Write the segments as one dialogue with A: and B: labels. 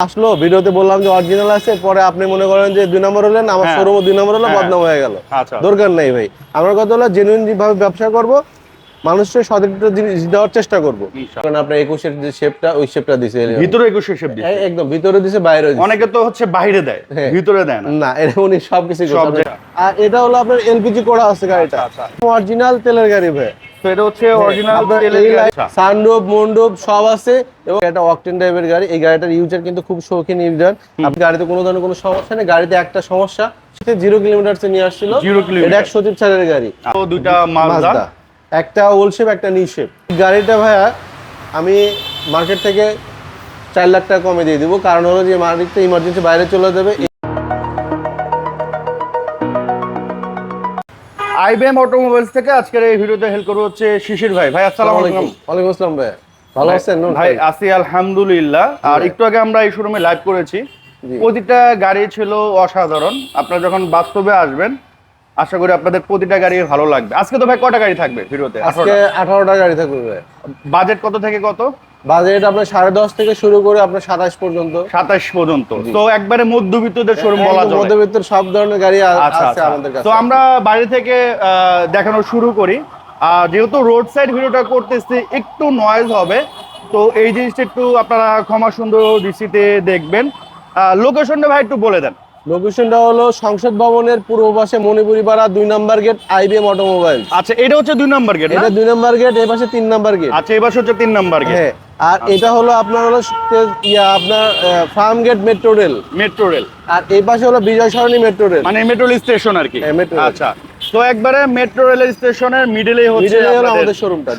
A: আসলো ভিডিওতে বললাম যে অরিজিনাল আছে, পরে আপনি মনে করেন যে 2 নম্বর হলেন, আমার শোরুম 2 নম্বর হলো, বদনাম হয়ে গেল। দরকার নাই ভাই, আমার কথা হলো জেনুইন ভাবে ব্যবসা করব, মানুষের সঠিক জিনিস দেওয়ার চেষ্টা করব। কারণ আপনার 21 এর যে শেপটা, ওই শেপটা দিছে
B: ভিতরে 21 এর শেপ দিছে,
A: একদম ভিতরে দিছে, বাইরে দিছে।
B: অনেকে তো হচ্ছে বাইরে দেয়, ভিতরে দেয় না।
A: না, এটা উনি সবকিছু করছে। আর এটা হলো আপনার এলপিজি করা আছে গাড়িটা, অরিজিনাল তেলের গাড়ি ভাই।
B: তো এটা হচ্ছে অরিজিনাল তেলের গাড়ি,
A: সানরুফ মন্ডপ সব আছে, এবং এটা অকটেন টাইপের গাড়ি। এই গাড়িটার ইউজার কিন্তু খুব শৌখিন ইউজার। আপনি গাড়িতে কোনো ধরনের কোনো সমস্যা নেই। গাড়িতে একটা সমস্যা, সেটা 0 কিলোমিটার নিয়ে আসছিল। এটা 100 এর গাড়ি,
B: তো দুইটা মাজদা,
A: একটা ওল শেপ, একটা নিউ শেপ। গাড়িটা ভাইয়া আমি মার্কেট থেকে 4 লাখ টাকা কমে দিয়ে দিব, কারণ হলো যে মার্কেটে ইমার্জেন্সি বাইরে চলে যাবে।
B: আইবিএম অটোমোবাইলস থেকে আজকের এই ভিডিওতে হেল্প করব হচ্ছে শিশির ভাই। ভাই আসসালামু আলাইকুম।
A: ওয়ালাইকুম আসসালাম ভাই, ভালো আছেন?
B: ভাই আছি আলহামদুলিল্লাহ। আর একটু আগে আমরা এই শোরুমে লাইভ করেছি, প্রতিটা গাড়ি ছিল অসাধারণ। আপনারা যখন বাস্তবে আসবেন, আশা করি আপনাদের প্রতিটা গাড়ি ভালো লাগবে। আজকে তো ভাই কয়টা গাড়ি থাকবে ভিডিওতে?
A: আজকে 18টা গাড়ি থাকবে ভাই।
B: বাজেট কত থেকে কত?
A: বাজেট আপনার 10.5 থেকে শুরু করে আপনার 27 পর্যন্ত।
B: 27 পর্যন্ত। তো একবারে মধ্যবিত্তদের শোরুম বলা যায়।
A: মধ্যবিত্তের সব ধরনের গাড়ি আছে আমাদের কাছে।
B: তো আমরা বাইরে থেকে দেখানো শুরু করি। যেহেতু রোড সাইড ভিডিওটা করতেছি, একটু নয়েজ হবে, তো এই জিনিসটা একটু আপনারা ক্ষমা সুন্দর দৃষ্টিতে দেখবেন। লোকেশনটা ভাই একটু বলে দেন।
A: লোকেশনটা হলো সংসদ ভবনের পূর্ব পাশে মণিপুরি পাড়া 2 নম্বর গেট, আইবিএম অটোমোবাইল।
B: আচ্ছা, এটা হচ্ছে 2 নম্বর গেট?
A: এটা 2 নম্বর গেট, এই পাশে 3 নম্বর গেট।
B: আচ্ছা, এই পাশে হচ্ছে 3 নম্বর গেট।
A: হ্যাঁ, আর এটা হলো আপনার হলো আপনার Farm Gate metro rail.
B: Metro rail.
A: আর এই পাশে হলো বিজয় সরণি মেট্রো রেল,
B: মানে মেট্রো রেল স্টেশন আর কি। আচ্ছা, তো একবারে মেট্রো রেলের স্টেশনের মিডলেই হচ্ছে
A: আমাদের শোরুমটা।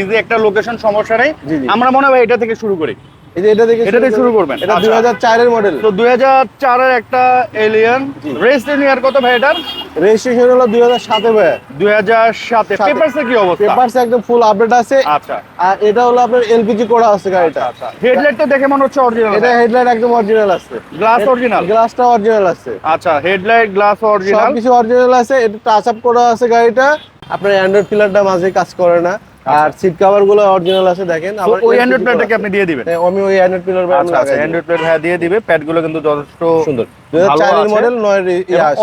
B: ইজি একটা লোকেশন, সমস্যা নেই। আমরা মনে হয় এটা থেকে শুরু করি।
A: এই যে এটা থেকে শুরু
B: করবেন।
A: এটা 2004 এর মডেল।
B: তো 2004 এর একটা এলিয়ন। রেজিস্ট্রেশন ইয়ার কত ভাই এটার?
A: রেজিস্ট্রেশন হলো 2007 এ ভাই।
B: 2007 এ। পেপারসে কি অবস্থা?
A: পেপারসে একদম ফুল আপডেট আছে।
B: আচ্ছা,
A: আর এটা হলো আপনার এলপিজি করা আছে গাড়িটা।
B: আচ্ছা, হেডলাইট তো দেখে মনে হচ্ছে অরিজিনাল।
A: এটা হেডলাইট একদম অরিজিনাল আছে।
B: Glass original?
A: গ্লাসটা অরিজিনাল আছে।
B: আচ্ছা, হেডলাইট গ্লাস অরিজিনাল,
A: সবকিছু অরিজিনাল আছে। এটা টাচ আপ করা আছে গাড়িটা। আপনার অ্যান্ড্রয়েড পিলারটা মাঝে কাজ করে না, আর সিট কভার গুলো অরিজিনাল আছে দেখেন।
B: আবার ওই অ্যান্ড্রয়েড প্লেটটাকে আপনি দিয়ে দিবেন?
A: আমি ওই অ্যান্ড্রয়েড পিলার
B: আচ্ছা, অ্যান্ড্রয়েড প্লেট ভাই দিয়ে দিবে। প্যাড গুলো কিন্তু যথেষ্ট
A: সুন্দর, 2004 এর মডেল, 9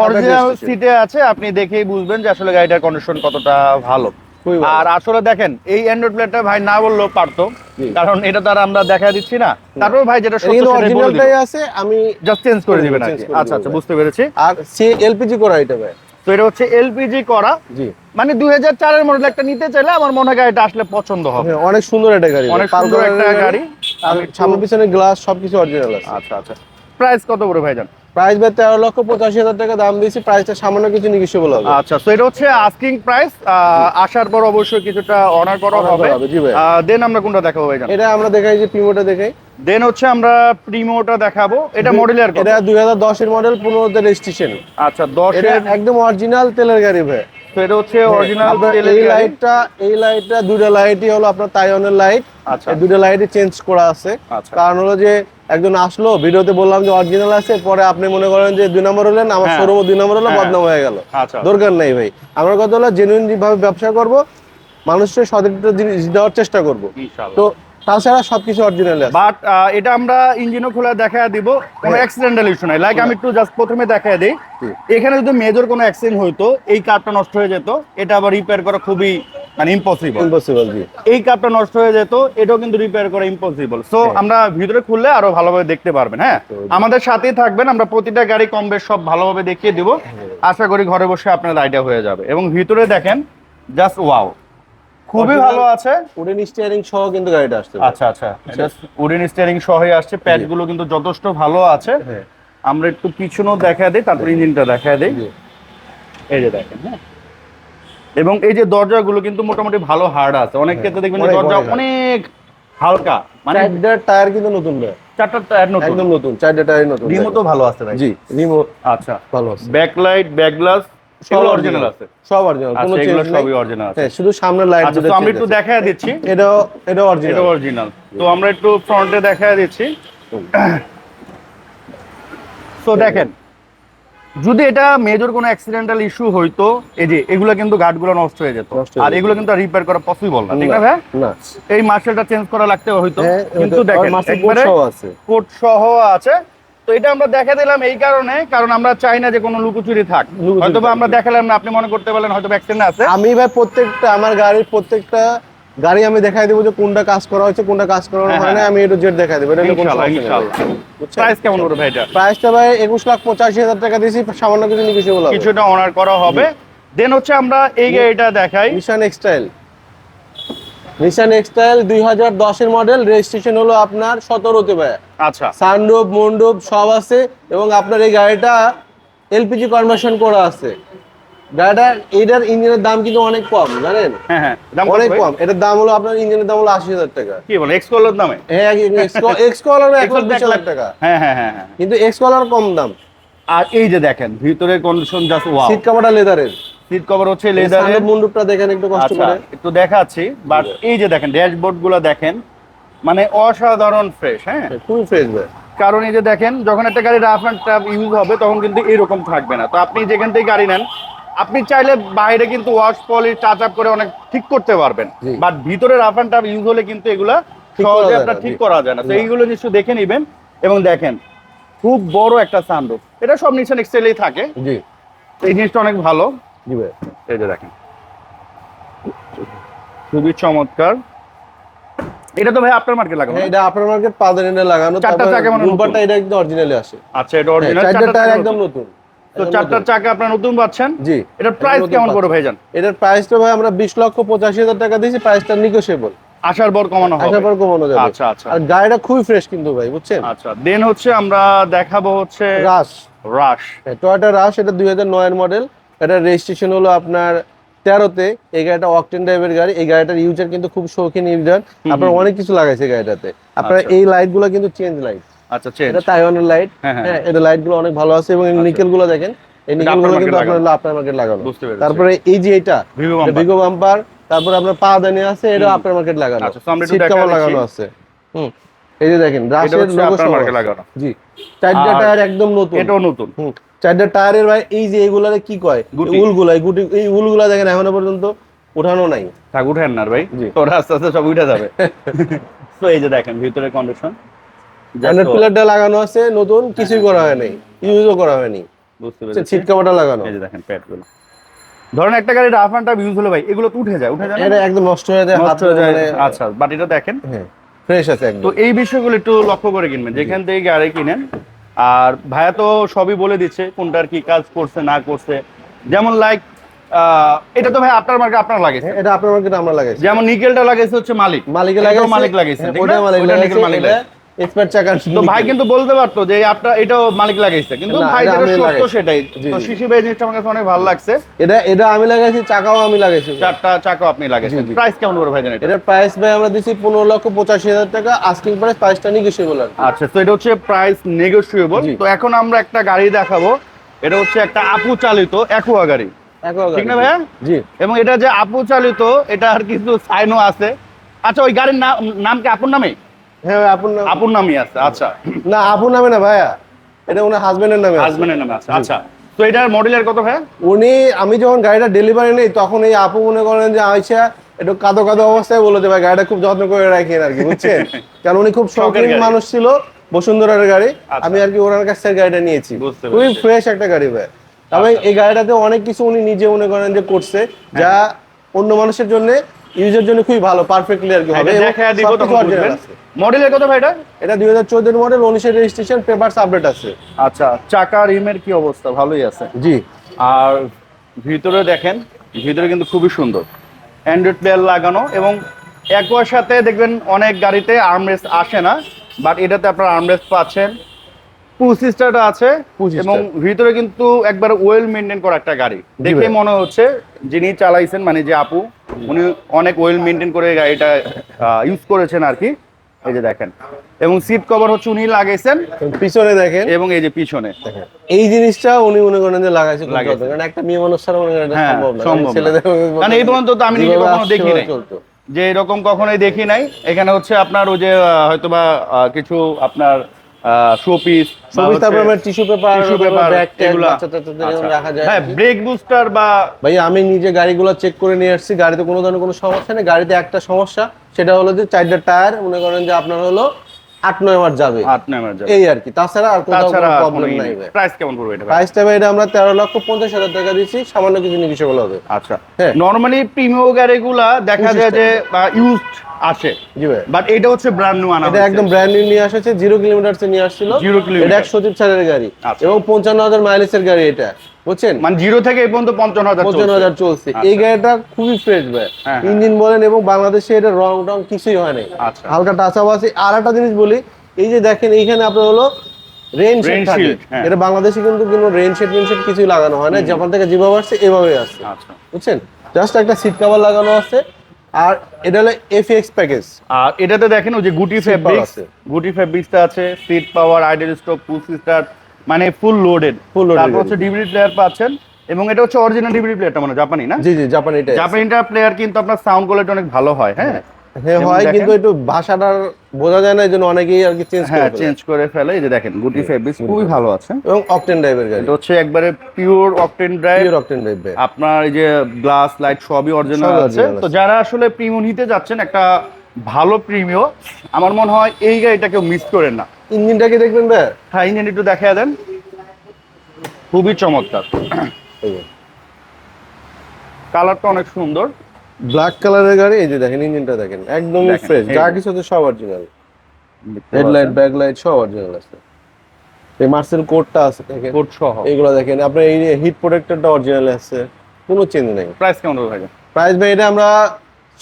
B: অরিজিনাল সিটে আছে। আপনি দেখেই বুঝবেন যে আসলে গাড়িটার কন্ডিশন কতটা ভালো। আর আসলে দেখেন, এই অ্যান্ড্রয়েড প্লেটটা ভাই না বললেও পারতো, কারণ এটা তো আর আমরা দেখা দিচ্ছি না। তারপর ভাই যেটা সত্য সেটাই
A: অরিজিনালটাই আছে, আমি
B: জাস্ট চেঞ্জ করে দিবেন আর কি। আচ্ছা আচ্ছা, বুঝতে পেরেছি।
A: আর সি এলপিজি করা এটা ভাই।
B: তো এটা হচ্ছে এলপিজি করা। জি, মানে 2004 এর মডেল একটা নিতে চাইলে আমার মনে হয় গাড়িটা আসলে পছন্দ হবে।
A: অনেক সুন্দর একটা গাড়ি,
B: অনেক সুন্দর একটা গাড়ি।
A: আর সামনে পিছনে গ্লাস সবকিছু অরিজিনাল আছে।
B: আচ্ছা আচ্ছা, প্রাইস কত করে ভাইজান?
A: প্রাইস ভাই 13,85,000 টাকা দাম দিয়েছি। প্রাইসটা সামান্য কিছু নেগোশিয়েবল হবে।
B: আচ্ছা, তো এটা হচ্ছে আস্কিং প্রাইস। আসার পর অবশ্যই কিছুটা অনার করা হবে।
A: জি ভাই।
B: দেন আমরা কোনটা দেখাবো ভাইজান?
A: এটা আমরা দেখাই যে প্রিমোটা দেখাই।
B: দেন হচ্ছে আমরা প্রিমোটা দেখাবো। এটা মডেল ইয়ার কত?
A: এটা 2010 এর মডেল, 15 তে রেজিস্ট্রেশন।
B: আচ্ছা, 10 এর
A: একদম অরিজিনাল তেলের গাড়ি ভাই।
B: তো এটা হচ্ছে অরিজিনাল তেলের গাড়ি।
A: এই লাইটটা দুটো লাইটই হলো আপনার তাইওয়ানের লাইট।
B: আচ্ছা,
A: এই দুটো লাইটই চেঞ্জ করা আছে। কারণ হলো যে একজন আসলো ভিডিওতে বললাম যে অরিজিনাল আছে, পরে আপনি মনে করেন যে 2 নম্বর হলেন, আমার শোরুম 2 নম্বর হলো, বদনাম হয়ে গেল। দরকার নাই ভাই, আমার কথা হলো জেনুইন ভাবে ব্যবসা করব, মানুষের সঠিক জিনিস দেওয়ার চেষ্টা করব। তো তাছাড়া সবকিছু অরিজিনাল আছে।
B: বাট এটা আমরা ইঞ্জিনও খোলা দেখায় দিব, কোনো অ্যাক্সিডেন্টাল ইস্যু নাই। লাইক আমি একটু জাস্ট প্রথমে দেখায় দেই, এখানে যদি মেজর কোনো অ্যাক্সিডেন্ট হইতো, এই কার্ডটা নষ্ট হয়ে যেত, এটা আবার রিপেয়ার করা খুবই মানে ইম্পসিবল। জি, এই কার্ডটা নষ্ট হয়ে যেত, এটাও কিন্তু রিপেয়ার করা ইম্পসিবল। সো আমরা ভিতরে খুললে আরো ভালোভাবে দেখতে পারবেন। হ্যাঁ, আমাদের সাথেই থাকবেন, আমরা প্রতিটা গাড়ি কম বেশ সব ভালোভাবে দেখিয়ে দিব। আশা করি ঘরে বসে আপনার আইডিয়া হয়ে যাবে। এবং ভিতরে দেখেন, জাস্ট ওয়াও, খুবই ভালো আছে।
A: উডেন স্টিয়ারিং সহ কিন্তু গাড়িটা আসছে।
B: আচ্ছা আচ্ছা, উডেন স্টিয়ারিং সহই আসছে। প্যাড গুলো কিন্তু যথেষ্ট ভালো আছে। আমরা একটু পিছনেও দেখা দেই, তারপর ইঞ্জিনটা দেখা দেই। এই যে দেখেন, হ্যাঁ, এবং এই যে দরজাগুলো কিন্তু মোটামুটি ভালো হার্ড আছে। অনেক ক্ষেত্রে দেখবেন যে দরজা অনেক হালকা, মানে
A: চারটা টায়ার কিন্তু নতুন ভাই।
B: 4টা টায়ার নতুন,
A: একদম নতুন, 4টা টায়ার নতুন।
B: রিমোটও ভালো আছে ভাই।
A: জি, রিমোট
B: আচ্ছা
A: ভালো আছে।
B: ব্যাকলাইট, ব্যাক গ্লাস সব অরিজিনাল আছে।
A: সব অরিজিনাল, কোনো চেঞ্জ নাই,
B: সবই অরিজিনাল আছে।
A: হ্যাঁ, শুধু সামনের লাইট
B: আচ্ছা, তো আমরা একটু দেখায় দিচ্ছি।
A: এটা অরিজিনাল,
B: এটা অরিজিনাল। তো আমরা একটু ফ্রন্টে দেখায় দিচ্ছি। তো দেখেন, যদি এটা মেজর কোনো অ্যাক্সিডেন্টাল ইস্যু হইতো, এই যে এগুলো কিন্তু গার্ডগুলো নষ্ট হয়ে যেত, আর এগুলো কিন্তু রিপেয়ার করা পসিবল না, ঠিক না ভাই?
A: না,
B: এই মার্শালটা চেঞ্জ করা লাগতে হয়তো,
A: হ্যাঁ,
B: কিন্তু দেখেন একবারে
A: আছে,
B: কোট সহ আছে। তো এটা আমরা দেখা দিলাম এই কারণে, কারণ আমরা চাই না যে কোনো লুকোচুরি থাক। হয়তো বা আমরা দেখালাম না, আপনি মনে করতে পারলেন হয়তো অ্যাক্সিডেন্ট আছে।
A: আমি ভাই প্রত্যেকটা আমার গাড়ির প্রত্যেকটা গাড়ি আমি দেখাই দেবো যে কোনটা কাজ করা হয়েছে কোনটা কাজ করা হয় না, আমি এটা জেড দেখাই দেবো। এটা কোনো
B: ইনশাআল্লাহ ইনশাআল্লাহ। প্রাইস কেমন পড়বে ভাই এটা?
A: প্রাইসটা ভাই 21,85,000 টাকা দিয়েছি, সামান্য কিছু নেগোশিয়েবল হবে,
B: কিছুটা অনার করা হবে। দেন হচ্ছে আমরা এই গাড়িটা দেখাই,
A: নিশান এক্সটাইল। নিশান এক্সটাইল 2010 এর মডেল, রেজিস্ট্রেশন হলো আপনার 17তে ভাই।
B: আচ্ছা,
A: সানরুফ মন্ডপ সব আছে, এবং আপনার এই গাড়িটা এলপিজি কনভার্সন করা আছে। গাড়িটা এটার ইঞ্জিনের দাম কিন্তু অনেক কম, জানেন?
B: হ্যাঁ হ্যাঁ, দাম
A: অনেক কম। এটার দাম হলো আপনার ইঞ্জিনের দাম হলো 80,000 টাকা।
B: কি বলেন, এক্স কলার দামে?
A: হ্যাঁ, এক্স কলার 1,20,000 টাকা,
B: হ্যাঁ হ্যাঁ হ্যাঁ হ্যাঁ।
A: কিন্তু এক্স কলার কম দাম।
B: আর এই যে দেখেন ভিতরের কন্ডিশন জাস্ট ওয়াও।
A: সিট কভারটা লেদারের,
B: সিট কভার হচ্ছে লেদারের।
A: মন্ডপটা দেখেন একটু কষ্ট
B: আচ্ছা,
A: করে,
B: একটু দেখাচ্ছি। বাট এই যে দেখেন ড্যাশবোর্ড গুলো দেখেন, মানে অসাধারণ ফ্রেশ। হ্যাঁ,
A: খুবই ফ্রেশ ভাই।
B: কারণ এই যে দেখেন যখন একটা গাড়ি রাফ অ্যান্ড টাফ ইউজ হবে তখন কিন্তু এরকম থাকবে না। তো আপনি যেখান থেকে গাড়ি নেন, আপনি চাইলে বাইরে কিন্তু ওয়াশ পলিশ টাচ আপ করে অনেক ঠিক করতে পারবেন, বাট ভিতরে রাফ অ্যান্ড টাফ ইউজ হলে কিন্তু এগুলা সহজে আপনার ঠিক করা যায় না। তো এইগুলো নিশ্চয়ই দেখে নেবেন। এবং দেখেন খুব বড় একটা সানরুফ, এটা সব নিশান এক্সেলেই থাকে।
A: জি,
B: এই জিনিসটা অনেক ভালো।
A: জি ভাই।
B: এই যে দেখেন খুবই চমৎকার। এটা তো ভাই আপনার মার্কেট লাগানো?
A: হ্যাঁ, এটা আপনার মার্কেট পাদানিতে লাগানো।
B: চারটা চাকা মানে
A: বুম্পারটা এটা একদম অরিজিনালি আসে।
B: আচ্ছা, এটা অরিজিনাল।
A: চারটা টায়ার একদম নতুন।
B: তো চারটা চাকা আপনার নতুন পাচ্ছেন।
A: জি।
B: এটার প্রাইস কেমন পড়বে ভাইজান?
A: এটার প্রাইসটা ভাই আমরা 20,85,000 টাকা দিয়েছি, প্রাইসটা নেগোশিয়েবল,
B: আসার পর কমানো হবে।
A: আসার পর কমানো যাবে।
B: আচ্ছা আচ্ছা।
A: আর গাড়িটা খুবই ফ্রেশ কিন্তু ভাই, বুঝছেন?
B: আচ্ছা, দেন হচ্ছে আমরা দেখাবো হচ্ছে
A: রাশ।
B: রাশ,
A: টয়োটা রাশ, এটা 2009 এর মডেল। এটা রেজিস্ট্রেশন হলো আপনার 13তে। এই গাড়িটা অকটেন ড্রাইভের গাড়ি। এই গাড়িটার ইউজার কিন্তু খুব শৌখিন ইউজার, আপনার অনেক কিছু লাগাইছে গাড়িটাতে। আপনার এই লাইট গুলো কিন্তু চেঞ্জ লাইট।
B: আচ্ছা, চেঞ্জ।
A: এটা তাইওয়ানের লাইট। হ্যাঁ, এটা লাইট গুলো অনেক ভালো আছে, এবং নিকেল গুলো দেখেন, এই নিকেল গুলো কিন্তু আপনার আপনার মার্কেট লাগানো। তারপরে এই যে এটা ভিগো বাম্পার, তারপর আপনার পাদানি আছে, এটা আপনার মার্কেট লাগানো, সিট কভার লাগানো আছে। এই যে দেখেন রাশের লোগো সহ লাগানো। জি, চারটা টায়ার একদম নতুন,
B: এটাও নতুন।
A: চারটা টায়ারের ভাই এই যে এগুলারে কি কয়, উলগুলা, গুটি, এই উলগুলা দেখেন এখনো পর্যন্ত উঠানো নাই।
B: থাক, উঠেন না ভাই, ওরা আস্তে আস্তে সব উঠে যাবে। তো এই যে দেখেন ভিতরের কন্ডিশন,
A: জানার পিলারটা লাগানো আছে নতুন, কিছুই করা হয় নাই, ইউজও করা হয়নি।
B: বুঝতে পেরেছি,
A: সিট কভারটা লাগানো।
B: এই যে দেখেন প্যাডগুলো। ধরেন একটা গাড়ি রাফ অ্যান্ড টাফ ইউজ হলে ভাই এগুলো তো উঠে যায় না?
A: এটা একদম নষ্ট হয়ে যায়,
B: নষ্ট হয়ে যায়। আচ্ছা, বাট এটা দেখেন
A: হ্যাঁ ফ্রেশ আছে একদম।
B: তো এই বিষয়গুলো একটু লক্ষ্য করে কিনবেন যেখান থেকে গাড়ি কিনেন। আর ভাইয়া তো সবই বলে দিচ্ছে কোনটার কি কাজ করছে না করছে। যেমন লাইক এটা তো ভাই আপনার মার্কে আপনার লাগাইছে,
A: এটা আপনার মার্কেট আমরা লাগাইছি।
B: যেমন নিকেলটা লাগাইছে হচ্ছে মালিক মালিক লাগাইছে,
A: ওটা মালিক লাগাইছে, এক্সপার্ট চাকা।
B: তো ভাই কিন্তু বলতে পারতো যে আপনার এটাও মালিক লাগাইছে, কিন্তু ভাই যেটা সত্য সেটাই। তো শিশি ভাই জিনিসটা আমার কাছে অনেক ভালো লাগছে।
A: এটা আমি লাগাইছি, চাকাও আমি লাগাইছি,
B: চারটা চাকাও আপনি লাগাইছেন। প্রাইস কেমন পড়বে ভাই জানেন?
A: এটার প্রাইস ভাই আমরা দিছি 15,85,000 টাকা, আস্কিং প্রাইস, প্রাইসটা নেগোশিয়েবল।
B: আচ্ছা, তো এটা হচ্ছে প্রাইস নেগোশিয়েবল। তো এখন আমরা একটা গাড়ি দেখাবো, এটা হচ্ছে একটা আপু চালিত অ্যাকুয়া গাড়ি, ঠিক না ভাইয়া?
A: জি।
B: এবং এটা যে আপু চালিত, এটা আর কিছু সাইনও আছে। আচ্ছা, ওই গাড়ির নাম কি আপুর নামে?
A: হ্যাঁ,
B: আপুর নামই আছে। আচ্ছা,
A: না আপুর নামে না ভাইয়া, এটা ওনার হাজবেন্ডের নামে।
B: হাজবেন্ডের নামে আছে। আচ্ছা, তো এটার মডেলের কত ভাইয়া?
A: আমি যখন গাড়িটা ডেলিভারি নেই, তখন এই আপু মনে করেন যে আইসা একটু কাদো কাদো অবস্থায় বলতে ভাই গাড়িটা খুব যত্ন করে রাখেন আর কি, বুঝছেন? কারণ উনি খুব শৌখিন মানুষ ছিল, বসুন্ধরার গাড়ি। আমি আর কি ওনার কাছ থেকে গাড়িটা নিয়েছি, খুবই ফ্রেশ একটা গাড়ি ভাই। তবে এই গাড়িটাতে অনেক কিছু উনি নিজে মনে করেন যে করছে, যা অন্য মানুষের জন্য, ইউজের জন্য খুবই ভালো, পারফেক্টলি আর কি হবে।
B: মডেলের কত ভাই এটা?
A: এটা 2014 মডেল, 19 রেজিস্ট্রেশন, পেপারস আপডেট আছে।
B: আচ্ছা, চাকা রিমের কি অবস্থা? ভালোই আছে।
A: জি।
B: আর ভিতরে দেখেন, ভিতরে কিন্তু খুবই সুন্দর, অ্যান্ড্রয়েড প্লেয়ার লাগানো। এবং একবার সাথে দেখবেন অনেক গাড়িতে আর্মরেস্ট আসে না, বাট এটাতে আপনার আর্মরেস্ট পাচ্ছেন। পুশ স্টার্ট আছে, এবং ভিতরে কিন্তু একবার ওয়েল মেইনটেইন করা একটা গাড়ি। দেখে মনে হচ্ছে যিনি চালাইছেন, মানে যে আপু, উনি অনেক ওয়েল মেইনটেইন করে গাড়িটা ইউজ করেছেন আর কি। এই যে দেখেন, এবং সিট কভার হচ্ছে উনি লাগাইছেন,
A: পিছনে দেখেন,
B: এবং এই যে পিছনে
A: এই জিনিসটা উনি মনে করেন যে লাগাইছে, কারণ একটা মেয়ে মানুষ ছাড়া মনে করেন সম্ভব না, ছেলেদের
B: কারণ এই পর্যন্ত তো আমি নিজে কখনো দেখি নাই, যে এরকম কখনোই দেখি নাই। এখানে হচ্ছে আপনার ওই যে হয়তোবা কিছু আপনার শোপিস,
A: তারপর আমরা টিস্যু পেপার, ব্যাগ ট্যাগ
B: এগুলো
A: বাচ্চাদের রাখা যায়।
B: হ্যাঁ, ব্রেক বুস্টার বা
A: ভাই আমি নিজে গাড়িগুলো চেক করে নিয়ে আসছি, গাড়িতে কোনো ধরনের কোনো সমস্যা নেই। গাড়িতে একটা সমস্যা, সেটা হলো যে 4টা টায়ার মনে করেন যে আপনার হলো 8-9 মাস যাবে,
B: 8-9 মাস যাবে
A: এই আর কি। তাছাড়া আর কোনো প্রবলেম নাই ভাই।
B: প্রাইস কেমন পড়বে এটা?
A: প্রাইসটা ভাই এটা আমরা 13,50,000 টাকা দিচ্ছি, সামান্য কিছু নেগোশিয়েবল হবে।
B: আচ্ছা,
A: হ্যাঁ।
B: নরমালি প্রিমিয়াম গাড়িগুলা দেখা যায় যে ইউজড আসে,
A: জি ভাই,
B: বাট এটা হচ্ছে ব্র্যান্ড নিউ আনা
A: এটা একদম ব্র্যান্ড নিউ নিয়ে আসছে, 0 কিলোমিটার নিয়ে আসছিল।
B: 0 কিলোমিটার,
A: এটা 100 চারের গাড়ি এবং 55,000 মাইলেজের গাড়ি এটা, বুঝছেন?
B: মানে 0 থেকে এই পর্যন্ত
A: 55,000 চলছে। এই গাড়িটা খুবই ফ্রেশ ভাই, ইঞ্জিন বলেন, এবং বাংলাদেশে এটা রং টং কিছুই হয় নাই, হালকা টাচ আপ আছে। আর একটা জিনিস বলি, এই যে দেখেন এইখানে আপনার হলো রেইন শেড থাকে, এটা বাংলাদেশে কিন্তু কোনো রেইন শেড কিছুই লাগানো হয় না, যখন থেকে যেভাবে আসছে এভাবে আসছে, বুঝছেন? জাস্ট একটা সিট কভার লাগানো আছে। আর এটা হলো এফএক্স প্যাকেজ।
B: আর এটাতে দেখেন ওই যে গুটি ফেব্রিক্সটা আছে, seat power, idle stop, push start, মানে ফুল লোডেড। তারপর হচ্ছে ডিভিডি প্লেয়ার পাচ্ছেন, এবং এটা হচ্ছে অরিজিনাল ডিভিডি প্লেয়ারটা, মানে জাপানি না?
A: জি জি, জাপানিটা
B: প্লেয়ার কিন্তু আপনার সাউন্ড কোয়ালিটি অনেক ভালো হয়। হ্যাঁ
A: হ্যাঁ হয়, কিন্তু একটু ভাষাটার বোঝা যায় না, এই জন্য অনেকেই আর কি চেঞ্জ
B: করে ফেলে। এই যে দেখেন গুটি ফেব্রিক্স খুবই ভালো আছে,
A: এবং অকটেন ড্রাইভের গাড়ি,
B: এটা হচ্ছে একবারে পিওর অকটেন ড্রাইভ। আপনার এই যে গ্লাস লাইট সবই অরিজিনাল আছে। তো যারা আসলে প্রিমিয়াম নিতে যাচ্ছেন, একটা ভালো প্রিমিয়াম, আমার মনে হয় এই গাড়িটা কেউ মিস করেন না।
A: ইঞ্জিনটাকে দেখবেন ভাই?
B: হ্যাঁ, ইঞ্জিন একটু দেখায় দেন, খুবই চমৎকার। কালারটা অনেক সুন্দর,
A: ব্ল্যাক কালারের গাড়ি। এই যে দেখেন ইঞ্জিনটা দেখেন, একদমই ফ্রেশ, যা কিছু আছে সব অরিজিনাল, হেডলাইট ব্যাকলাইট সব অরিজিনাল আছে। এই মার্সেল কোডটা আছে দেখেন,
B: কোড সহ
A: এগুলো দেখেন। আপনার এই হিট প্রোটেক্টরটা অরিজিনাল আছে, কোনো চেঞ্জ নেই।
B: প্রাইস কেমন হবে?
A: প্রাইস ভাই এটা আমরা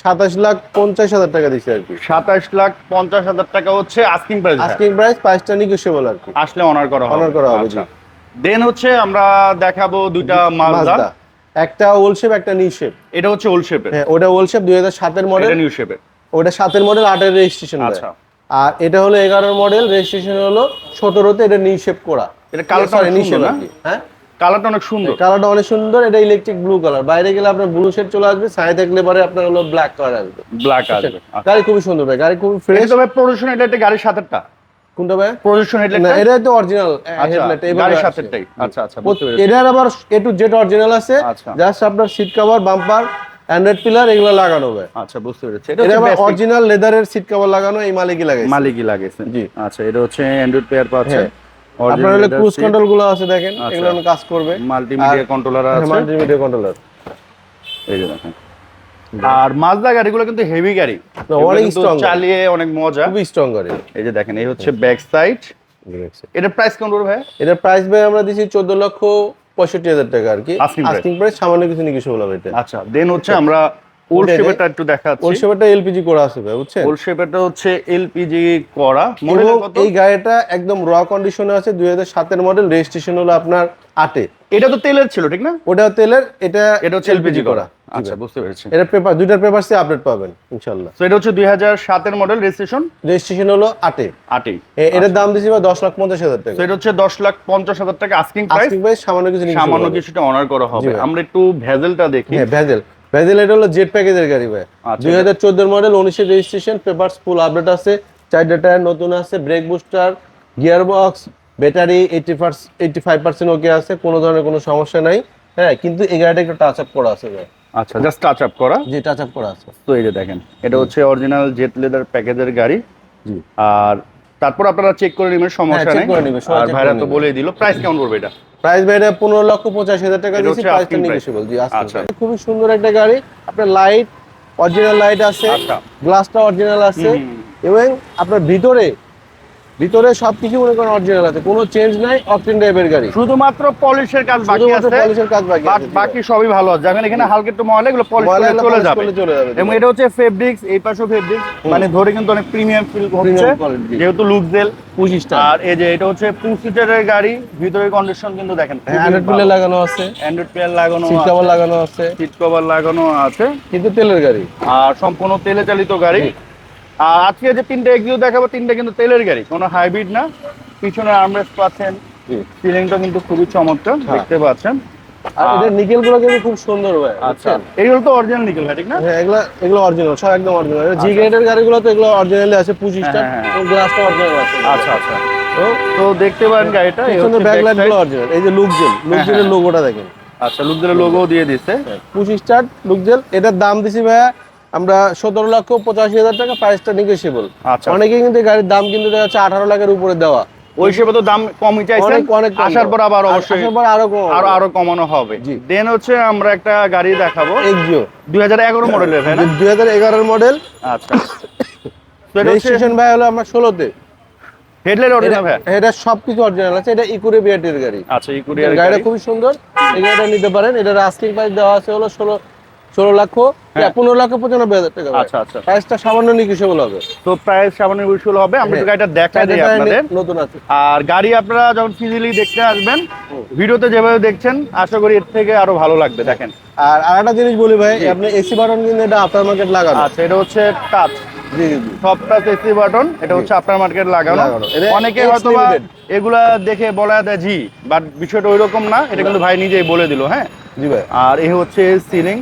A: 27,50,000 টাকা দিচ্ছি আর কি।
B: 27,50,000 টাকা হচ্ছে আস্কিং প্রাইস।
A: প্রাইসটা নেগোশিয়েবল আর কি,
B: আসলে অনার করা হবে।
A: জি।
B: দেন হচ্ছে আমরা দেখাবো দুইটা মাজদা,
A: একটা ওল্ড শেপ, একটা নিউ শেপ।
B: এটা হচ্ছে ওল্ড শেপের।
A: হ্যাঁ, ওটা ওল্ড শেপ 2007 এর মডেল,
B: এটা নিউ শেপের।
A: ওটা 7 এর মডেল, 8 এর রেজিস্ট্রেশন। আচ্ছা। আর এটা হলো 11 এর মডেল, রেজিস্ট্রেশন হলো 17 তে। এটা নিউ শেপ করা,
B: এটা কালারটা অনেক সুন্দর না? হ্যাঁ, কালারটা অনেক সুন্দর।
A: এটা ইলেকট্রিক ব্লু কালার, বাইরে গেলে আপনার ব্লু শেড চলে আসবে, সাইডে থাকলে পরে আপনার হলো ব্ল্যাক কালার আসবে। গাড়ি খুবই সুন্দর ভাই, গাড়ি খুবই ফ্রেশ।
B: তবে প্রোডাকশন এটা গাড়ির সাথেটা
A: কোনটা ভাই?
B: প্রোডাকশন হেডলাইট
A: না, এটা তো অরিজিনাল হেডলাইট, এই
B: গাড়ির সাথেটাই। আচ্ছা,
A: এটার আবার এ টু জেড অরিজিনাল আছে, জাস্ট আপনার seat cover, bumper, android pillar এগুলো লাগানো হবে।
B: আচ্ছা, বুঝতে পেরেছি।
A: এটা অরিজিনাল লেদারের সিট কভার লাগানো, এই মালিকই লাগাইছে।
B: জি। আচ্ছা, এটা হচ্ছে অ্যান্ড্রয়েড প্লেয়ার পাচ্ছে,
A: আপনার হলো ক্রুজ কন্ট্রোল গুলো আছে দেখেন, এগুলো কাজ করবে।
B: মাল্টিমিডিয়া কন্ট্রোলার আছে,
A: মাল্টিমিডিয়া কন্ট্রোলার।
B: এই যে দেখেন। আর মাজদা গাড়িগুলো কিন্তু হেভি গাড়ি,
A: অনেক স্ট্রং,
B: চালিয়ে অনেক মজা,
A: খুবই স্ট্রং গাড়ি।
B: এই যে দেখেন, এই হচ্ছে ব্যাক সাইড। এটার প্রাইস কেমন ভাই?
A: এটার প্রাইস ভাই আমরা দিছি 14,65,000 টাকা আর কি, আস্কিং প্রাইস, সামান্য কিছু নেগোশিয়েবল হবে এটা।
B: আচ্ছা, দেন হচ্ছে আমরা ওল্ড শেপেরটা একটু দেখাচ্ছি।
A: ওল্ড শেপেরটা এলপিজি করা আছে ভাই, বুঝছেন?
B: ওল্ড শেপেরটা হচ্ছে এলপিজি করা।
A: এই গাড়িটা একদম র কন্ডিশনে আছে, 2007 এর মডেল, রেজিস্ট্রেশন হলো আপনার 8 এ।
B: এটা তো তেলের ছিল ঠিক না?
A: ওটা তেলের, এটা
B: হচ্ছে এলপিজি করা। আচ্ছা, বুঝতে পেরেছি।
A: এটা পেপার, দুইটার পেপারসে আপডেট পাবেন ইনশাআল্লাহ।
B: সো এটা হচ্ছে 2007 এর মডেল, রেজিস্ট্রেশন হলো 8 এ। এটার দাম দিছি ভাই 10,50,000 টাকা। সো এটা হচ্ছে 10,50,000 টাকা আস্কিং প্রাইস,
A: সামান্য কিছুটা
B: অনার করা হবে। আমরা একটু ভেজেলটা দেখি।
A: হ্যাঁ, ভেজেল এটা হলো জেট প্যাকেজের গাড়ি ভাই, 2014 এর মডেল, 19 এর রেজিস্ট্রেশন, পেপারস ফুল আপডেট আছে, 4টা টায়ার নতুন আছে, brake booster, gear box, battery 85% ওকে আছে, কোনো ধরনের কোনো সমস্যা নাই। হ্যাঁ, কিন্তু এই গাড়িটা একটু টাচ আপ করা আছে ভাই।
B: আচ্ছা, জাস্ট টাচ আপ করা।
A: জি, টাচ আপ করা আছে।
B: তো এই যে দেখেন, এটা হচ্ছে অরিজিনাল জেট লেদার প্যাকেজের গাড়ি।
A: জি।
B: আর তারপর আপনারা চেক করে নেবেন, সমস্যা নেই। আর ভাইরা তো বলেই দিল। প্রাইস কেমন পড়বে এটা?
A: প্রাইস ভাই এটা 15,85,000 টাকা দিয়েছি, প্রাইসটা নেগোশিয়েবল। জি, আচ্ছা, খুবই সুন্দর একটা গাড়ি। আপনার লাইট অরিজিনাল লাইট আছে, গ্লাসটা অরিজিনাল আছে, এবং আপনার ভিতরে সবকিছু মনে করেন অরিজিনাল আছে, কোনো চেঞ্জ নাই। অকটেন ড্রাইভের গাড়ি,
B: শুধুমাত্র পলিশের কাজ বাকি আছে, বাকি সবই ভালো আছে। যেমন এখানে হালকা একটু ময়লা, এগুলো পলিশ করে চলে যাবে। এবং এটা হচ্ছে ফেব্রিক্স, এই পাশেও ফেব্রিক্স, মানে ধরে কিন্তু অনেক প্রিমিয়াম ফিল হচ্ছে, যেহেতু লুকজেল 25 টা। আর এই যে এটা হচ্ছে 2 সিটারের গাড়ি, ভিতরের কন্ডিশন কিন্তু দেখেন,
A: অ্যান্ড্রয়েড প্লে লাগানো আছে,
B: সিট কভার লাগানো আছে,
A: কিন্তু তেলের গাড়ি,
B: আর সম্পূর্ণ তেলে চালিত গাড়ি। আর আজকে যে 3টা এক্সিও দেখাবো, 3টা কিন্তু তেলের গাড়ি, কোনো হাইব্রিড না। পিছনে আর্মরেস্ট পাচ্ছেন, সিলিংটা কিন্তু খুবই চমৎকার, দেখতে পাচ্ছেন।
A: আর এটা নিকেল গুলো কিন্তু খুব সুন্দর ভাই।
B: আচ্ছা, এইগুলো তো অরিজিনাল নিকেল ভাই, ঠিক না?
A: হ্যাঁ, এগুলো অরিজিনাল, সব একদম অরিজিনাল। জি গ্রেডের গাড়িগুলো তো এগুলো অরিজিনালি আছে 25 টা, এবং গ্লাসটা অরিজিনাল আছে।
B: আচ্ছা, তো দেখতে পারেন গাড়িটা এই
A: পিছনে
B: হচ্ছে
A: ব্যাকলাইট
B: back
A: গুলো
B: side।
A: অরিজিনাল, এই যে লুকজেলের লোগোটা দেখেন।
B: আচ্ছা লুকজেলের লোগো দিয়ে দিছে।
A: পুশ স্টার্ট লুকজেল, এটার দাম দিছি ভাইয়া আমরা 17,85,000 টাকা, প্রাইসটা নেগোশিয়েবল।
B: আচ্ছা
A: অনেকেই কিন্তু এই গাড়ির দাম কিন্তু দেখা যাচ্ছে 18 লাখের উপরে দেওয়া,
B: ওই হিসেবে তো দাম কমই চাইছেন,
A: অনেক অনেক কম
B: আসার পর
A: দেওয়া।
B: আবার অবশ্যই
A: আসার পর আরো কম
B: আরো আরো কমানো হবে।
A: জি।
B: দেন হচ্ছে আমরা একটা গাড়ি দেখাবো
A: এক্সিও
B: 2011 মডেলের, ভাই না?
A: 2011 মডেল।
B: আচ্ছা তো এটা হচ্ছে
A: রেজিস্ট্রেশন ভাই হলো আমরা 16তে।
B: হেডলাইট অরিজিনাল ভাই?
A: এটা সবকিছু অরিজিনাল আছে, এটা ইকুরে বিআরটির গাড়ি।
B: আচ্ছা এই কুরিয়ার
A: গাড়িটা
B: গাড়ি।
A: খুবই সুন্দর, এই গাড়িটা নিতে পারেন। এটার আস্কিং প্রাইস দেওয়া আছে হলো 15,95,000 টাকা।
B: আচ্ছা আচ্ছা
A: প্রাইসটা সামান্য নেগোশিয়েবল হবে।
B: তো প্রাইস সামান্য ইউজুয়াল হবে, আমরা একটু
A: হ্যাঁ।
B: গাড়িটা দেখাই দিই আপনাদের।
A: নতুন আছে।
B: আর গাড়ি আপনারা যখন ফিজিক্যালি দেখতে আসবেন, ভিডিওতে যেভাবে দেখছেন আশা করি এর থেকে আরো ভালো লাগবে। দেখেন
A: আর আরেকটা জিনিস বলি ভাই, আপনি এসি বাটন কিন্তু এটা আফটার মার্কেট লাগানো।
B: আচ্ছা এটা হচ্ছে টাচ,
A: জি জি জি।
B: সব টাচ এসি বাটন, এটা হচ্ছে আপনার মার্কেট লাগানো।
A: লাগানো। এটা
B: অনেকে
A: X
B: হয়তো
A: limited।
B: এগুলা দেখে বলা দেয় জি, বাট বিষয়টা ওইরকম না, এটা কিন্তু ভাই নিজেই বলে দিল। হ্যাঁ
A: জি ভাই,
B: আর এই হচ্ছে সিলিং,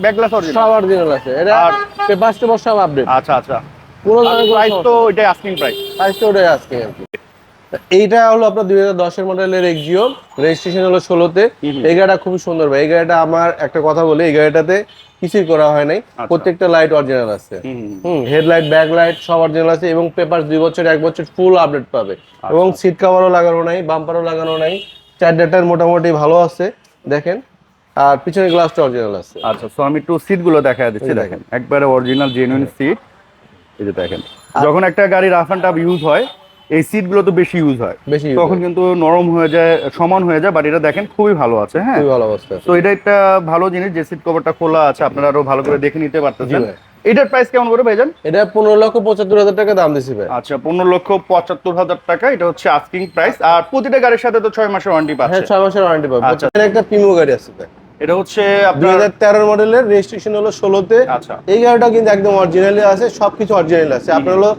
B: ব্যাকলাইট অরিজিনাল।
A: সব অরিজিনাল আছে। এটা
B: আর
A: পেপারস সব আপডেট।
B: আচ্ছা আচ্ছা
A: পুরো ধরনের
B: প্রাইস তো এটাই আস্কিং প্রাইস।
A: প্রাইসটা ওটাই আজকে আর কি। এইটা হলো আপনার 2010 মডেলের এক্সিও, রেজিস্ট্রেশন হলো 16তে। এই গাড়িটা খুবই সুন্দর ভাই। এই গাড়িটা আমার একটা কথা বলি, এই গাড়িটাতে কিছুই করা হয় নাই, প্রত্যেকটা লাইট অরিজিনাল আছে। হেডলাইট ব্যাকলাইট সব অরিজিনাল আছে, এবং পেপার 2 বছর 1 বছর ফুল আপডেট পাবে। এবং সিট কভারও লাগানো নাই, বাম্পারও লাগানো নাই, চার্জারটার মোটামুটি ভালো আছে দেখেন। আর পিছনের গ্লাসটা অরিজিনাল আছে।
B: আচ্ছা সো আমি একটু সিট গুলো দেখা দিচ্ছি। দেখেন একবারে অরিজিনাল জেনুইন সিট। এই যে দেখেন, যখন একটা গাড়ি রাফ এন্ড টাফ ইউজ হয় এই সিট গুলো তো বেশি ইউজ হয়,
A: বেশি
B: তখন কিন্তু নরম হয়ে যায়, সমান হয়ে যায়। বাট এটা দেখেন খুবই ভালো আছে। হ্যাঁ
A: খুবই ভালো অবস্থা আছে।
B: তো এটা একটা ভালো জিনিস যে সিট কভারটা খোলা আছে, আপনারা আরো ভালো করে দেখে নিতে পারতেছেন।
A: জি ভাই।
B: এটার প্রাইস কেমন করে ভাইজান?
A: এটা 15,75,000 টাকা দাম দিছি ভাই।
B: আচ্ছা 15,75,000 টাকা, এটা হচ্ছে আস্কিং প্রাইস। আর প্রতিটা গাড়ির সাথে তো 6 মাসের ওয়ারেন্টি
A: হ্যাঁ,
B: পাচ্ছে।
A: 6 মাসের ওয়ারেন্টি পাবে।
B: আচ্ছা।
A: এখানে একটা প্রিমিও গাড়ি আছে ভাই,
B: এটা হচ্ছে আপনার
A: 2013 মডেলের, রেজিস্ট্রেশন হলো 16তে।
B: আচ্ছা
A: এই গাড়িটা কিন্তু একদম অরিজিনালি আছে, সবকিছু অরিজিনাল আছে। আপনার হলো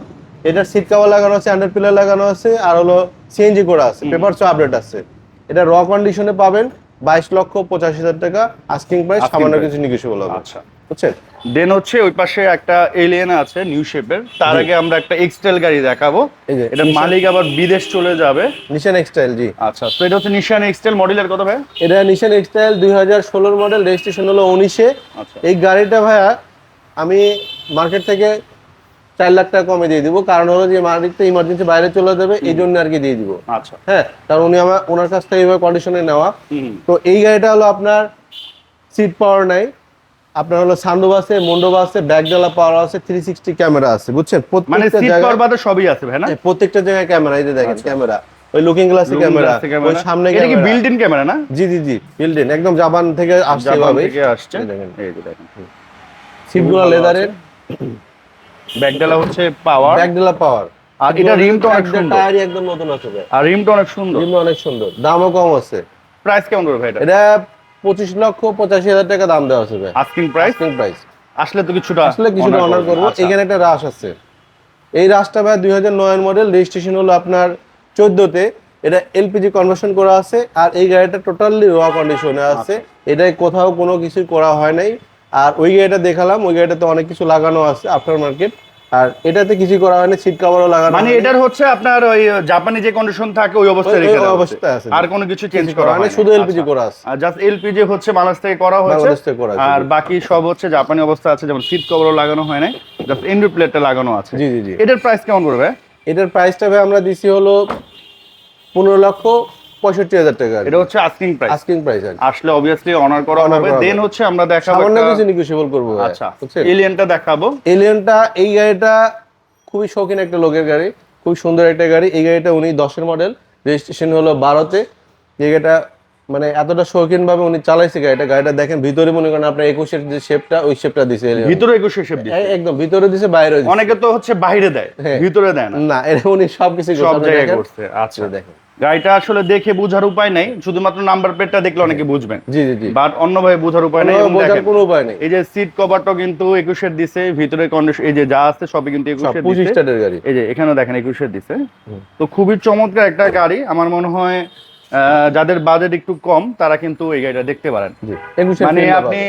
A: এটার সিট কভার লাগানো আছে, আন্ডার পিলার লাগানো আছে, আর হলো সিএনজি করা আছে, পেপারসও আপডেট আছে। এটা র কন্ডিশনে পাবেন 22,85,000 টাকা আস্কিং প্রাইস,
B: Asking
A: সামান্য
B: price।
A: কিছু নেগোশিয়েবল হবে।
B: আচ্ছা
A: বুঝছেন?
B: দেন হচ্ছে ওই পাশে একটা এলিয়েন আছে নিউ শেপের। তার আগে আমরা একটা এক্সটেল গাড়ি দেখাবো।
A: এই যে
B: এটা মালিক আবার বিদেশ চলে যাবে।
A: নিশান এক্সটাইল। জি
B: আচ্ছা তো এটা হচ্ছে নিশান এক্সটেল, মডেলের কত ভাই?
A: এটা নিশান এক্সটাইল 2016 মডেল, রেজিস্ট্রেশন হলো 19-এ।
B: আচ্ছা
A: এই গাড়িটা ভাইয়া আমি মার্কেট থেকে 4 লাখ টাকা কমে দিয়ে দিব, কারণ হলো যে মালিকটা ইমার্জেন্সি বাইরে চলে যাবে, এই জন্য আর কি দিয়ে দিব।
B: আচ্ছা
A: হ্যাঁ, কারণ উনি ওনার কাছ থেকে এইভাবে কন্ডিশনে নেওয়া। তো এই গাড়িটা হলো আপনার সিট পাওয়ার নাই, আপনার হলো সানরুফ আছে, মন্ডপ আছে, ব্যাকডালা পাওয়ার আছে, 360 ক্যামেরা আছে। বুঝছেন?
B: মানে
A: প্রত্যেকটা
B: সিট
A: জায়গায়
B: পাওয়ার বাদে সবই আছে ভাই না?
A: প্রত্যেকটা জায়গায় ক্যামেরা। এই যে দেখেন ক্যামেরা, ওই লুকিং গ্লাসে ক্যামেরা, ওই সামনে
B: এটা কি
A: ক্যামেরা।
B: বিল্ট ইন ক্যামেরা না?
A: জি জি জি, বিল্ট ইন, একদম জাপান থেকে আসছে
B: জাপান
A: এভাবেই।
B: থেকে আসছে।
A: এই দেখেন
B: এই যে দেখেন
A: সিটগুলো লেদারের,
B: ব্যাকডালা হচ্ছে পাওয়ার,
A: ব্যাকডালা পাওয়ার।
B: আর এটা রিমটা অনেক সুন্দর,
A: টায়ারই একদম নতুন আছে ভাই।
B: আর রিমটা অনেক সুন্দর,
A: রিম অনেক সুন্দর, দামও কম আছে।
B: প্রাইস কেমন করে ভাই এটা?
A: এটা 25,85,000 টাকা দাম দেওয়া আছে ভাই,
B: আস্কিং প্রাইস।
A: Asking price.
B: আসলে তো কিছুটা
A: আসলে কিছুটা অনার করবো।
B: আচ্ছা।
A: এখানে একটা রাশ আছে, এই রাশটা ভাই 2009 মডেল, রেজিস্ট্রেশন হলো আপনার 14তে। এটা এলপিজি কনভার্সন করা আছে, আর এই গাড়িটা টোটালি র কন্ডিশনে আছে। এটাই কোথাও কোনো কিছু করা হয় নাই। আর ওই গাড়িটা দেখালাম, ওই গাড়িটাতে অনেক কিছু লাগানো আছে আফটার মার্কেট, আর এটাতে কিছু করা হয়নি, সিট কভারও লাগানো
B: মানে
A: হয়নি।
B: এটার হচ্ছে আপনার ওই জাপানি যে কন্ডিশন থাকে ওই অবস্থায়
A: ওই
B: রেখে দেওয়া
A: অবস্থায় আছে।
B: আর কোনো কিছু চেঞ্জ করা হয়নি,
A: শুধু এলপিজি করা আছে।
B: আর জাস্ট এলপিজি হচ্ছে বাংলাদেশ থেকে করা হয়েছে,
A: বাংলাদেশ থেকে করা আছে,
B: আর
A: জি।
B: বাকি সব হচ্ছে জাপানি অবস্থা আছে, যেমন সিট কভারও লাগানো হয় নাই, জাস্ট এন্ড্রু প্লেটটা লাগানো আছে।
A: জি জি জি।
B: এটার প্রাইস কেমন করবে?
A: এটার প্রাইসটা ভাই আমরা দিছি হলো 15,65,000 টাকা।
B: এটা হচ্ছে আস্কিং প্রাইস।
A: আস্কিং প্রাইস
B: আসলে অবভিয়াসলি অনার করা
A: Honor
B: হবে।
A: করা
B: দেন
A: হবে।
B: হচ্ছে আমরা দেখাবো
A: সামান্য
B: একটা-
A: কিছু নেগোশিয়েবল করবো ভাই।
B: আচ্ছা
A: বুঝছেন?
B: এলিয়েনটা দেখাবো।
A: এলিয়নটা, এই গাড়িটা খুবই শৌখিন একটা লোকের গাড়ি, খুব সুন্দর একটা গাড়ি। এই গাড়িটা উনি 10-এর মডেল, রেজিস্ট্রেশন হলো 12-তে। এই গাড়িটা মানে এতটা শৌখিন ভাবে উনি চালাইছে গাড়িটা। গাড়িটা দেখেন ভিতরে, মনে করেন আপনার 21-এর যে শেপটা, ওই শেপটা দিছে এলিয়ন।
B: ভিতরে 21 শেপ দিচ্ছে,
A: একদম ভিতরে দিছে, বাইরে দিছে।
B: অনেকে তো হচ্ছে বাইরে দেয়,
A: হ্যাঁ।
B: ভিতরে দেয় না।
A: না, এটা উনি সবকিছু
B: সব জায়গায় করছে। আচ্ছা
A: দেখেন,
B: গাড়িটা আসলে দেখে বোঝার উপায় নাই, শুধুমাত্র নাম্বার প্লেটটা দেখলে অনেকে বুঝবেন,
A: জি জি জি,
B: বাট অন্যভাবে বোঝার উপায় নাই। এবং
A: বোঝার
B: দেখেন,
A: কোনো উপায় নেই।
B: এই যে সিট কভারটা কিন্তু 21-এর দিছে, ভিতরে কন্ডিশন এই যে যা আছে সবই কিন্তু 21-এর
A: 25
B: দিছে।
A: স্টার্টের গাড়ি।
B: এই যে এখানেও দেখেন 21-এর দিছে। তো খুবই চমৎকার একটা গাড়ি। আমার মনে হয় যাদের বাজেট একটু কম তারা কিন্তু এই গাড়িটা দেখতে পারেন।
A: জি, 21-এর
B: মানে
A: ফিল্ডটা
B: আপনি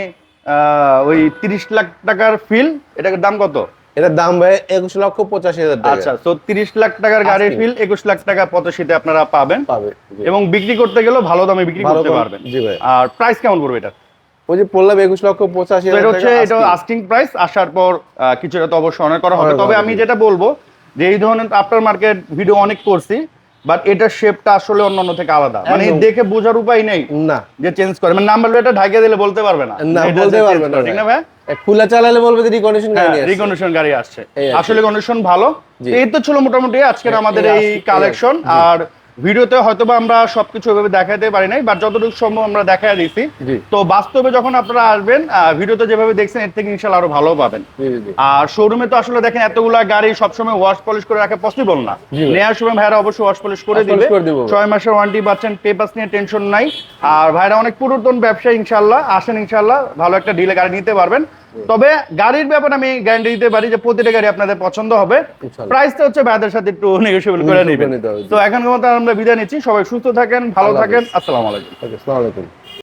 B: ওই 30 লাখ টাকার ফিল, এটার দাম কত?
A: এটার দাম ভাই 21,85,000 টাকা।
B: আচ্ছা, তো 30 লাখ টাকার গাড়ির ফিল 21 লাখ টাকা 85-তে আপনারা পাবেন
A: জি।
B: এবং বিক্রি করতে গেলেও ভালো দামে বিক্রি করতে পারবেন।
A: জি ভাই।
B: আর প্রাইস কেমন পড়বে এটা?
A: ওই যে বললাম 21,85,000
B: এটা হচ্ছে,
A: টাকা
B: এটা আস্কিং প্রাইস, আসার পর কিছুটা তো অবশ্যই অনার করা হবে। তবে আমি যেটা বলবো যে এই ধরনের আফটার মার্কেট ভিডিও অনেক করছি, বাট এটার শেপটা আসলে অন্যান্য থেকে আলাদা, মানে দেখে বোঝার উপায় নেই
A: না
B: যে চেঞ্জ করে, মানে নাম্বার প্লেটটা ঢাকে দিলে বলতে পারবে না,
A: না বলতে পারবে না,
B: ঠিক না ভাই?
A: খুলে চালালে বলবে যে রিকন্ডিশন গাড়ি আছে,
B: রিকন্ডিশন গাড়ি আসছে,
A: এই আর কি।
B: আসলে কন্ডিশন ভালো। এই তো ছিল মোটামুটি আজকের আমাদের এই
A: আজকে
B: কালেকশন। আর ভিডিওতে হয়তোবা আমরা সবকিছু এভাবে দেখাতে পারি নাই, বাট যতটুকু সম্ভব আমরা দেখায় দিছি।
A: জি।
B: তো বাস্তবে যখন আপনারা আসবেন, ভিডিওতে যেভাবে দেখছেন এর থেকে ইনশাআল্লাহ আরো ভালো পাবেন। আর শোরুমে তো আসলে দেখেন এতগুলা গাড়ি সবসময় ওয়াশ পলিশ করে রাখা পসিবল না, নেওয়ার সময় ভাইরা অবশ্যই ওয়াশ পলিশ করে দিবে। 6 মাসের ওয়ারেন্টি পাচ্ছেন, পেপারস নিয়ে টেনশন নাই। আর ভাইরা অনেক পুরাতন ব্যবসায়ী, ইনশাআল্লাহ আসেন, ইনশাআল্লাহ ভালো একটা ডিলে গাড়ি নিতে পারবেন। তবে গাড়ির ব্যাপারে আমি গ্যারান্টি দিতে পারি যে প্রতিটা গাড়ি আপনাদের পছন্দ হবে। প্রাইসটা হচ্ছে ভাইদের সাথে একটু নেগোশিয়েবল করে নেবেন। তো এখন আমরা বিদায় নিচ্ছি, সবাই সুস্থ থাকেন, ভালো থাকেন, আসসালামু আলাইকুম।
A: আসসালামু আলাইকুম।